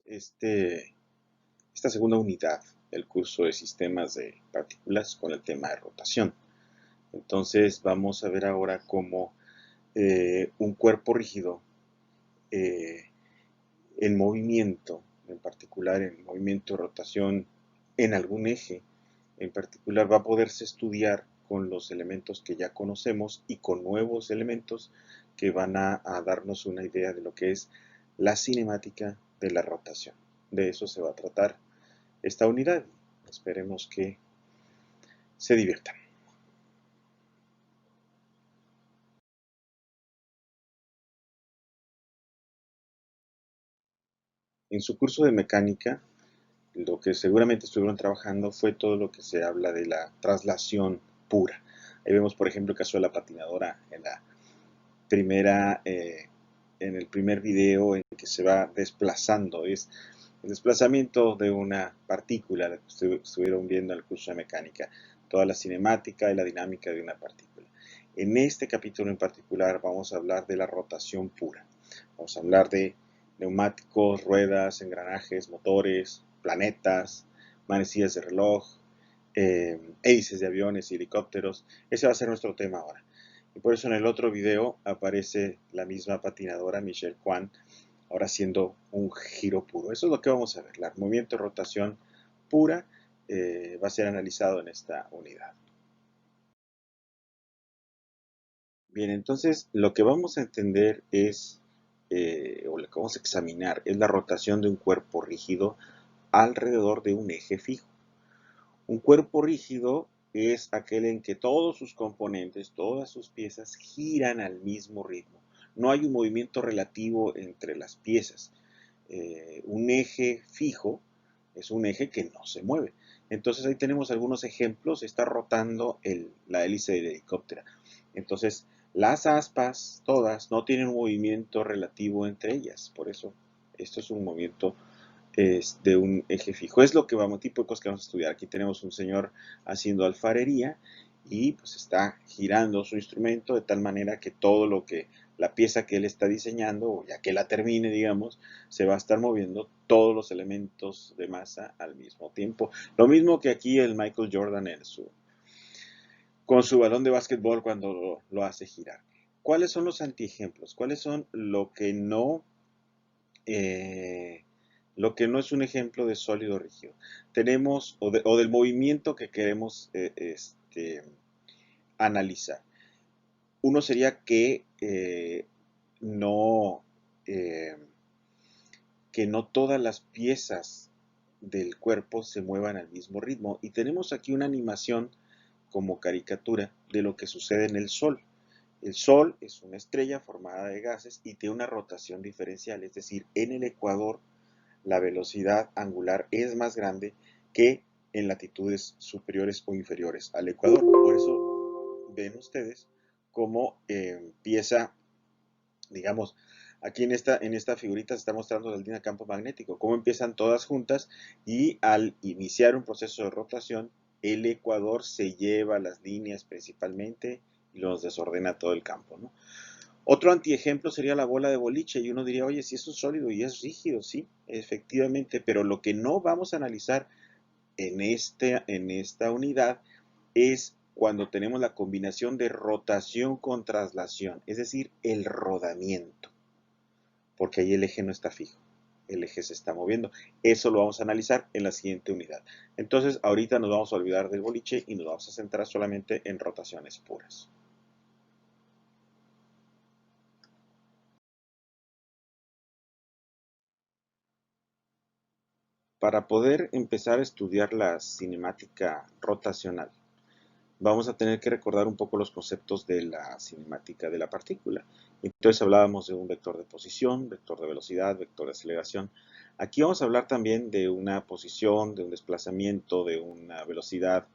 esta segunda unidad del curso de sistemas de partículas con el tema de rotación. Entonces vamos a ver ahora cómo un cuerpo rígido en movimiento, en particular en movimiento de rotación en algún eje, en particular va a poderse estudiar con los elementos que ya conocemos y con nuevos elementos que van a darnos una idea de lo que es la cinemática de la rotación. De eso se va a tratar esta unidad. Esperemos que se diviertan. En su curso de mecánica, lo que seguramente estuvieron trabajando fue todo lo que se habla de la traslación pura. Ahí vemos, por ejemplo, el caso de la patinadora en la primera, en el primer video en que se va desplazando. Es el desplazamiento de una partícula, que estuvieron viendo en el curso de mecánica, toda la cinemática y la dinámica de una partícula. En este capítulo en particular vamos a hablar de la rotación pura. Vamos a hablar de neumáticos, ruedas, engranajes, motores, planetas, manecillas de reloj, hélices de aviones y helicópteros. Ese va a ser nuestro tema ahora. Y por eso en el otro video aparece la misma patinadora, Michelle Kwan, ahora haciendo un giro puro. Eso es lo que vamos a ver. El movimiento de rotación pura va a ser analizado en esta unidad. Bien, entonces lo que vamos a entender es, o lo que vamos a examinar, es la rotación de un cuerpo rígido alrededor de un eje fijo. Un cuerpo rígido es aquel en que todos sus componentes, todas sus piezas giran al mismo ritmo. No hay un movimiento relativo entre las piezas. Un eje fijo es un eje que no se mueve. Entonces ahí tenemos algunos ejemplos. Está rotando la hélice del helicóptero. Entonces las aspas, todas, no tienen un movimiento relativo entre ellas. Por eso esto es un movimiento de un eje fijo. Es lo que tipo de cosas que vamos a estudiar. Aquí tenemos un señor haciendo alfarería y pues está girando su instrumento de tal manera que todo lo que la pieza que él está diseñando, o ya que la termine, digamos, se va a estar moviendo todos los elementos de masa al mismo tiempo. Lo mismo que aquí el Michael Jordan con su balón de básquetbol cuando lo hace girar. ¿Cuáles son los antiejemplos? ¿Cuáles son lo que no es un ejemplo de sólido rígido? Tenemos, o del movimiento que queremos analizar. Uno sería no, eh, que no todas las piezas del cuerpo se muevan al mismo ritmo. Y tenemos aquí una animación como caricatura de lo que sucede en el Sol. El Sol es una estrella formada de gases y tiene una rotación diferencial, es decir, en el ecuador la velocidad angular es más grande que en latitudes superiores o inferiores al ecuador. Por eso ven ustedes cómo empieza, digamos, aquí en esta figurita se está mostrando la línea de campo magnético, cómo empiezan todas juntas y al iniciar un proceso de rotación, el ecuador se lleva las líneas principalmente y los desordena todo el campo, ¿no? Otro antiejemplo sería la bola de boliche y uno diría, oye, si eso es sólido y es rígido, sí, efectivamente, pero lo que no vamos a analizar en esta unidad es cuando tenemos la combinación de rotación con traslación, es decir, el rodamiento, porque ahí el eje no está fijo, el eje se está moviendo. Eso lo vamos a analizar en la siguiente unidad. Entonces, ahorita nos vamos a olvidar del boliche y nos vamos a centrar solamente en rotaciones puras. Para poder empezar a estudiar la cinemática rotacional, vamos a tener que recordar un poco los conceptos de la cinemática de la partícula. Entonces hablábamos de un vector de posición, vector de velocidad, vector de aceleración. Aquí vamos a hablar también de una posición, de un desplazamiento, de una velocidad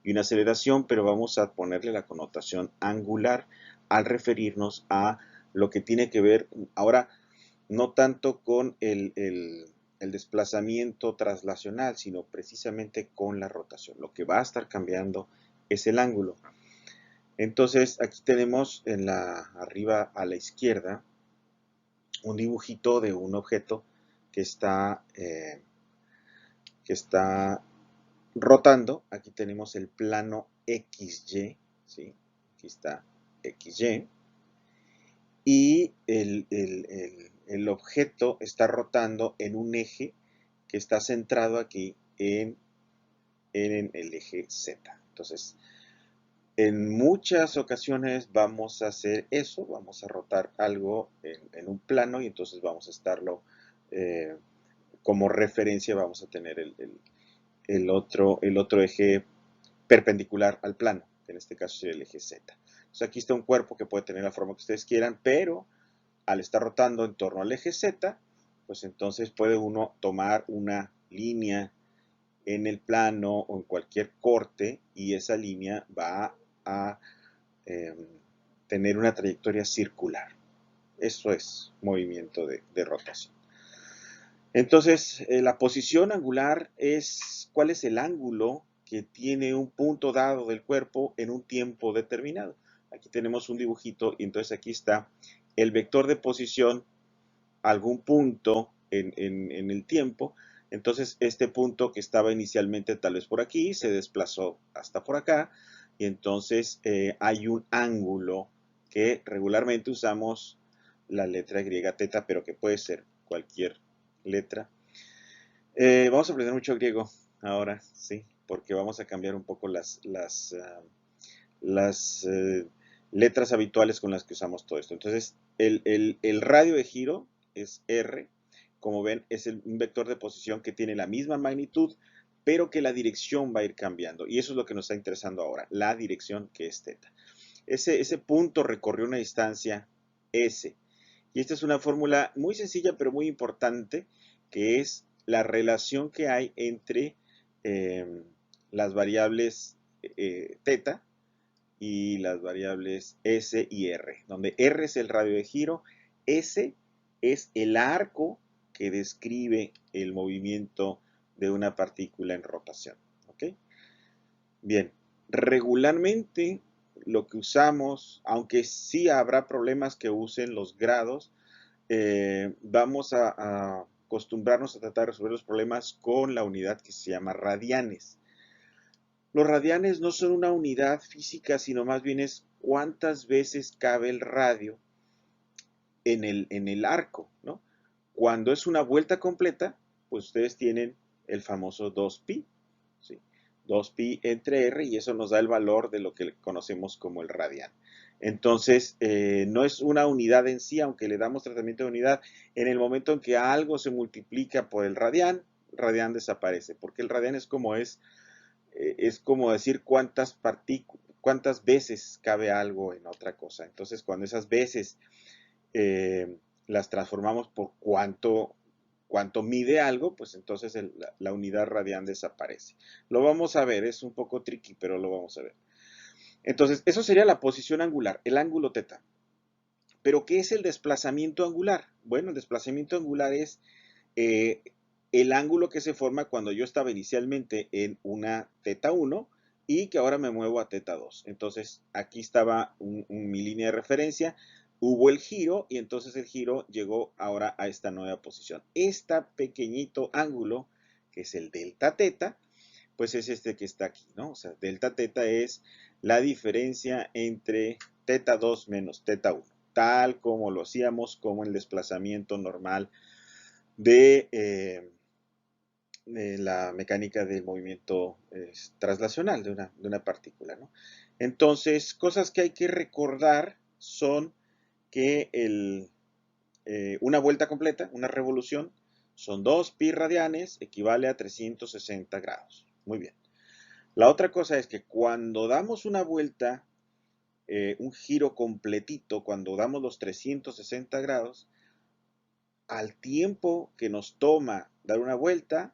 y una aceleración, pero vamos a ponerle la connotación angular al referirnos a lo que tiene que ver ahora no tanto con el desplazamiento traslacional, sino precisamente con la rotación. Lo que va a estar cambiando es el ángulo. Entonces, aquí tenemos arriba a la izquierda un dibujito de un objeto que está rotando. Aquí tenemos el plano XY, ¿sí? Aquí está XY. Y el objeto está rotando en un eje que está centrado aquí en el eje Z. Entonces, en muchas ocasiones vamos a hacer eso, vamos a rotar algo en un plano y entonces vamos a estarlo como referencia, vamos a tener el otro eje perpendicular al plano, que en este caso sería el eje Z. Entonces aquí está un cuerpo que puede tener la forma que ustedes quieran, pero al estar rotando en torno al eje Z, pues entonces puede uno tomar una línea en el plano o en cualquier corte y esa línea va a eh, tener una trayectoria circular. Eso es movimiento de rotación. Entonces, la posición angular es cuál es el ángulo que tiene un punto dado del cuerpo en un tiempo determinado. Aquí tenemos un dibujito y entonces aquí está el vector de posición a algún punto en el tiempo. Entonces, este punto que estaba inicialmente tal vez por aquí, se desplazó hasta por acá y entonces hay un ángulo que regularmente usamos la letra griega teta, pero que puede ser cualquier letra. Vamos a aprender mucho griego ahora, sí, porque vamos a cambiar un poco las letras habituales con las que usamos todo esto. Entonces, el radio de giro es R, como ven, es un vector de posición que tiene la misma magnitud, pero que la dirección va a ir cambiando. Y eso es lo que nos está interesando ahora, la dirección que es teta. Ese punto recorrió una distancia S. Y esta es una fórmula muy sencilla, pero muy importante, que es la relación que hay entre las variables teta y las variables S y R, donde R es el radio de giro, S es el arco que describe el movimiento de una partícula en rotación. ¿Ok? Bien, regularmente lo que usamos, aunque sí habrá problemas que usen los grados, vamos a acostumbrarnos a tratar de resolver los problemas con la unidad que se llama radianes. Los radianes no son una unidad física, sino más bien es cuántas veces cabe el radio en el arco, ¿no? Cuando es una vuelta completa, pues ustedes tienen el famoso 2pi, ¿sí? 2pi entre r y eso nos da el valor de lo que conocemos como el radian. Entonces, no es una unidad en sí, aunque le damos tratamiento de unidad. En el momento en que algo se multiplica por el radian desaparece, porque el radian es como decir cuántas veces cabe algo en otra cosa. Entonces, cuando esas veces las transformamos por cuánto mide algo, pues entonces la unidad radian desaparece. Lo vamos a ver, es un poco tricky, pero lo vamos a ver. Entonces, eso sería la posición angular, el ángulo teta. Pero, ¿qué es el desplazamiento angular? Bueno, el desplazamiento angular es eh, el ángulo que se forma cuando yo estaba inicialmente en una teta 1 y que ahora me muevo a teta 2. Entonces, aquí estaba mi línea de referencia, hubo el giro y entonces el giro llegó ahora a esta nueva posición. Este pequeñito ángulo, que es el delta teta, pues es este que está aquí, ¿no? O sea, delta teta es la diferencia entre teta 2 menos teta 1, tal como lo hacíamos como el desplazamiento normal de la mecánica del movimiento traslacional de una partícula, ¿no? Entonces, cosas que hay que recordar son que una vuelta completa, una revolución, son 2 pi radianes, equivale a 360 grados. Muy bien. La otra cosa es que cuando damos una vuelta, un giro completito, cuando damos los 360 grados, al tiempo que nos toma dar una vuelta,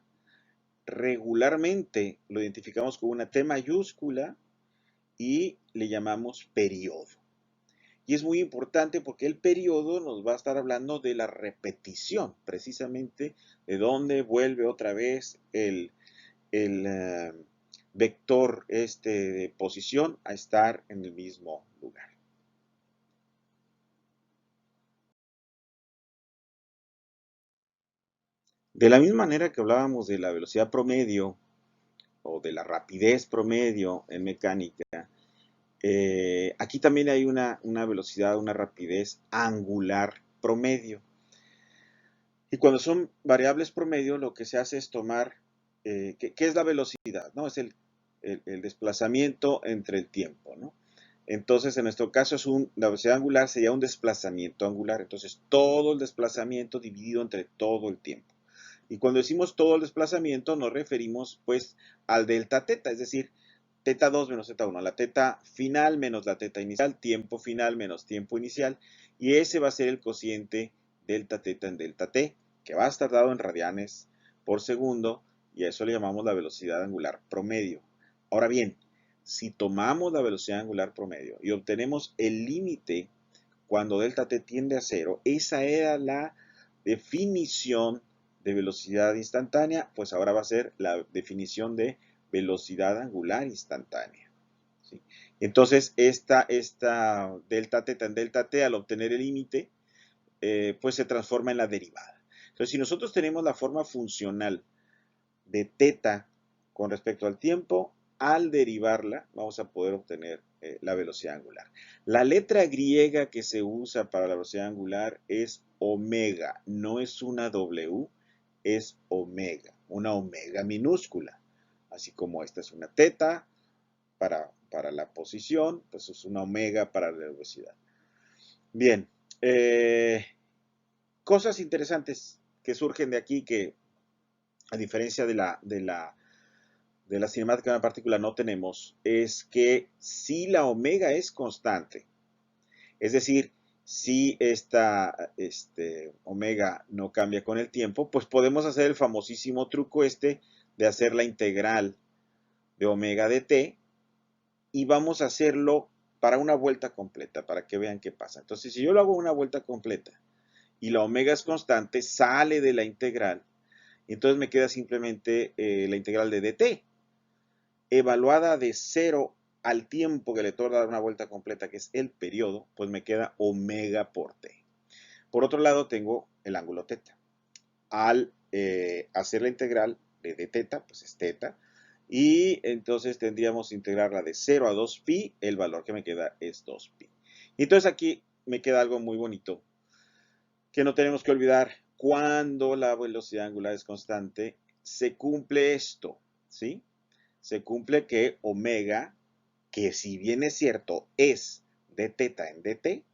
regularmente lo identificamos con una T mayúscula y le llamamos periodo. Y es muy importante porque el periodo nos va a estar hablando de la repetición, precisamente de dónde vuelve otra vez el vector de posición a estar en el mismo lugar. De la misma manera que hablábamos de la velocidad promedio o de la rapidez promedio en mecánica, aquí también hay una velocidad, una rapidez angular promedio. Y cuando son variables promedio, lo que se hace es tomar, ¿qué es la velocidad? ¿No? Es el desplazamiento entre el tiempo, ¿no? Entonces, en nuestro caso, la velocidad angular sería un desplazamiento angular. Entonces, todo el desplazamiento dividido entre todo el tiempo. Y cuando decimos todo el desplazamiento, nos referimos, pues, al delta teta, es decir, teta 2 menos teta 1, la teta final menos la teta inicial, tiempo final menos tiempo inicial, y ese va a ser el cociente delta teta en delta t, que va a estar dado en radianes por segundo, y a eso le llamamos la velocidad angular promedio. Ahora bien, si tomamos la velocidad angular promedio y obtenemos el límite cuando delta t tiende a cero, esa era la definición de velocidad instantánea, pues ahora va a ser la definición de velocidad angular instantánea. ¿Sí? Entonces, esta delta teta en delta t, al obtener el límite, pues se transforma en la derivada. Entonces, si nosotros tenemos la forma funcional de teta con respecto al tiempo, al derivarla vamos a poder obtener la velocidad angular. La letra griega que se usa para la velocidad angular es omega, no es una W, es omega, una omega minúscula. Así como esta es una teta para la posición, pues es una omega para la velocidad. Bien, cosas interesantes que surgen de aquí que, a diferencia de la cinemática de una partícula no tenemos, es que si la omega es constante, es decir, si esta omega no cambia con el tiempo, pues podemos hacer el famosísimo truco de hacer la integral de omega de t, y vamos a hacerlo para una vuelta completa, para que vean qué pasa. Entonces, si yo lo hago una vuelta completa y la omega es constante, sale de la integral, y entonces me queda simplemente la integral de dt, evaluada de 0 al tiempo que le toca dar una vuelta completa, que es el periodo, pues me queda omega por t. Por otro lado, tengo el ángulo teta. Al hacer la integral de d teta, pues es teta, y entonces tendríamos que integrarla de 0 a 2pi, el valor que me queda es 2pi. Y entonces aquí me queda algo muy bonito, que no tenemos que olvidar: cuando la velocidad angular es constante, se cumple esto, ¿sí? Se cumple que omega, que si bien es cierto es d teta en dt,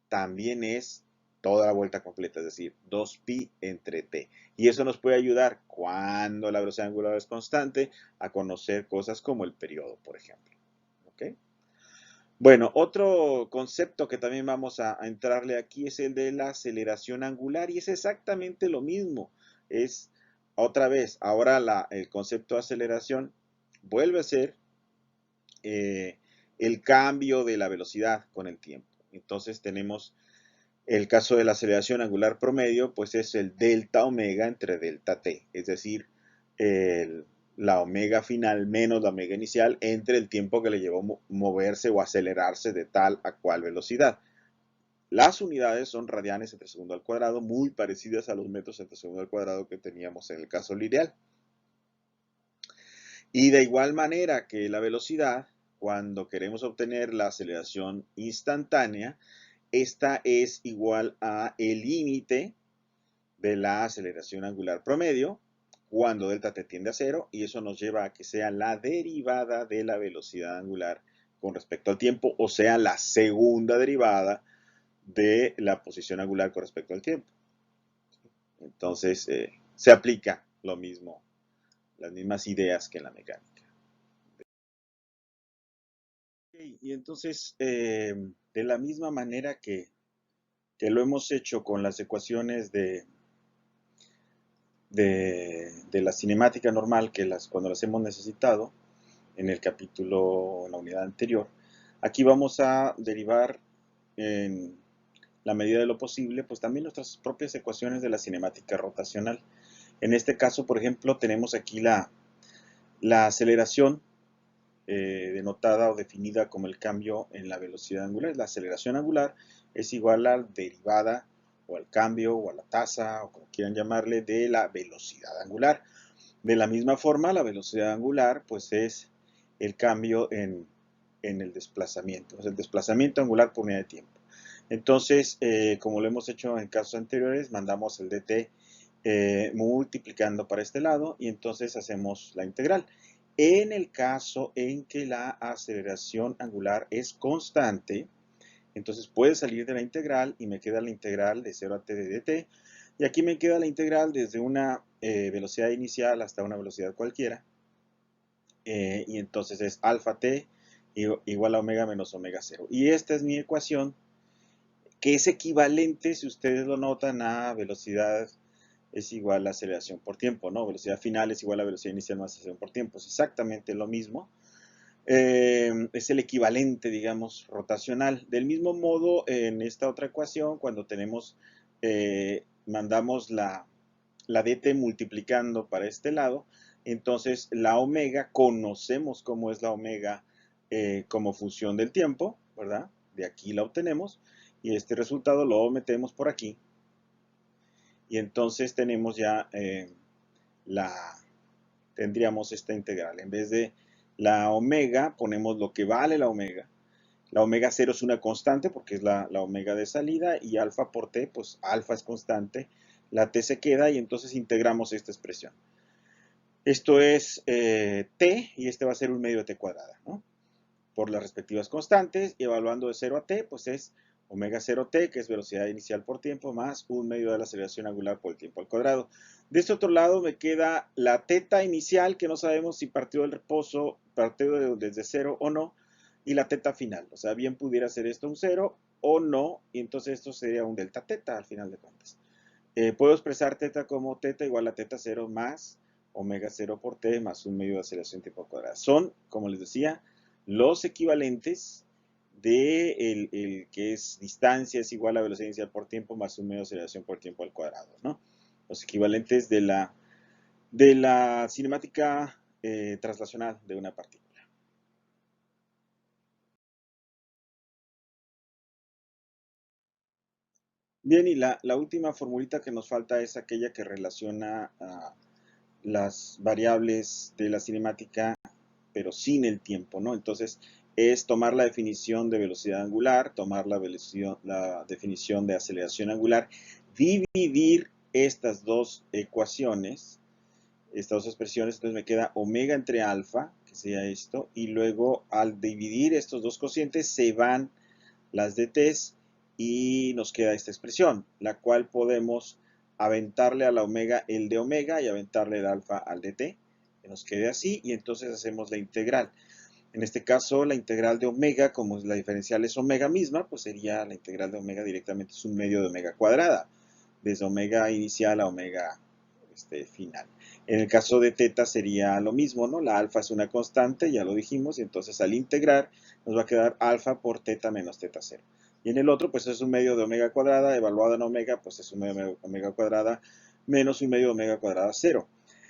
también es toda la vuelta completa, es decir, 2pi entre t. Y eso nos puede ayudar, cuando la velocidad angular es constante, a conocer cosas como el periodo, por ejemplo. ¿Okay? Bueno, otro concepto que también vamos a entrarle aquí es el de la aceleración angular, y es exactamente lo mismo. Es, otra vez, ahora el concepto de aceleración vuelve a ser el cambio de la velocidad con el tiempo. Entonces tenemos el caso de la aceleración angular promedio, pues es el delta omega entre delta t, es decir, la omega final menos la omega inicial entre el tiempo que le llevó moverse o acelerarse de tal a cual velocidad. Las unidades son radianes entre segundo al cuadrado, muy parecidas a los metros entre segundo al cuadrado que teníamos en el caso lineal. Y de igual manera que la velocidad, cuando queremos obtener la aceleración instantánea, esta es igual a el límite de la aceleración angular promedio cuando delta t tiende a cero, y eso nos lleva a que sea la derivada de la velocidad angular con respecto al tiempo, o sea, la segunda derivada de la posición angular con respecto al tiempo. Entonces, se aplica lo mismo, las mismas ideas que en la mecánica. Y entonces, de la misma manera que lo hemos hecho con las ecuaciones de la cinemática normal, que cuando las hemos necesitado en el capítulo, en la unidad anterior, aquí vamos a derivar en la medida de lo posible, pues también nuestras propias ecuaciones de la cinemática rotacional. En este caso, por ejemplo, tenemos aquí la aceleración denotada o definida como el cambio en la velocidad angular. La aceleración angular es igual a la derivada o al cambio, o a la tasa, o como quieran llamarle, de la velocidad angular. De la misma forma, la velocidad angular, pues es el cambio en el desplazamiento, o sea, el desplazamiento angular por unidad de tiempo. Entonces, como lo hemos hecho en casos anteriores, mandamos el dt multiplicando para este lado y entonces hacemos la integral. En el caso en que la aceleración angular es constante, entonces puede salir de la integral y me queda la integral de 0 a t de dt. Y aquí me queda la integral desde una velocidad inicial hasta una velocidad cualquiera. Y entonces es alfa t igual a omega menos omega 0. Y esta es mi ecuación, que es equivalente, si ustedes lo notan, a velocidad es igual a aceleración por tiempo, ¿no? Velocidad final es igual a velocidad inicial más aceleración por tiempo. Es exactamente lo mismo. Es el equivalente, digamos, rotacional. Del mismo modo, en esta otra ecuación, cuando tenemos, mandamos la dt multiplicando para este lado, entonces la omega, conocemos cómo es la omega como función del tiempo, ¿verdad? De aquí la obtenemos, y este resultado lo metemos por aquí, y entonces tenemos ya tendríamos esta integral. En vez de la omega, ponemos lo que vale la omega. La omega 0 es una constante porque es la omega de salida, y alfa por t, pues alfa es constante, la t se queda y entonces integramos esta expresión. Esto es t y este va a ser un medio de t cuadrada, ¿no? Por las respectivas constantes, y evaluando de 0 a t, pues es omega 0t, que es velocidad inicial por tiempo, más un medio de la aceleración angular por el tiempo al cuadrado. De este otro lado me queda la teta inicial, que no sabemos si partió del reposo, partió desde 0 o no, y la teta final. O sea, bien pudiera ser esto un 0 o no, y entonces esto sería un delta teta al final de cuentas. Puedo expresar teta como teta igual a teta 0 más omega 0 por t más un medio de aceleración tiempo al cuadrado. Son, como les decía, los equivalentes de el que es distancia es igual a velocidad inicial por tiempo más un medio de aceleración por tiempo al cuadrado, ¿no? Los equivalentes de la cinemática translacional de una partícula. Bien, y la última formulita que nos falta es aquella que relaciona las variables de la cinemática, pero sin el tiempo, ¿no? Entonces, es tomar la definición de velocidad angular, tomar la definición de aceleración angular, dividir estas dos ecuaciones, estas dos expresiones, entonces me queda omega entre alfa, que sería esto, y luego al dividir estos dos cocientes se van las dt's y nos queda esta expresión, la cual podemos aventarle a la omega el de omega y aventarle el alfa al dt, que nos quede así, y entonces hacemos la integral. En este caso, la integral de omega, como la diferencial es omega misma, pues sería la integral de omega directamente es un medio de omega cuadrada, desde omega inicial a omega final. En el caso de teta sería lo mismo, ¿no? La alfa es una constante, ya lo dijimos, y entonces al integrar nos va a quedar alfa por teta menos teta 0. Y en el otro, pues es un medio de omega cuadrada, evaluado en omega, pues es un medio de omega cuadrada menos un medio de omega cuadrada 0.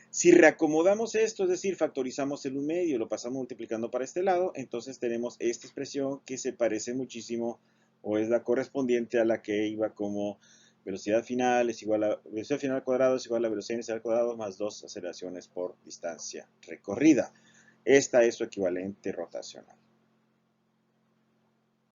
Si reacomodamos esto, es decir, factorizamos el 1 medio y lo pasamos multiplicando para este lado, entonces tenemos esta expresión que se parece muchísimo o es la correspondiente a la que iba como velocidad final es igual a velocidad final al cuadrado es igual a velocidad inicial al cuadrado más 2 aceleraciones por distancia recorrida. Esta es su equivalente rotacional.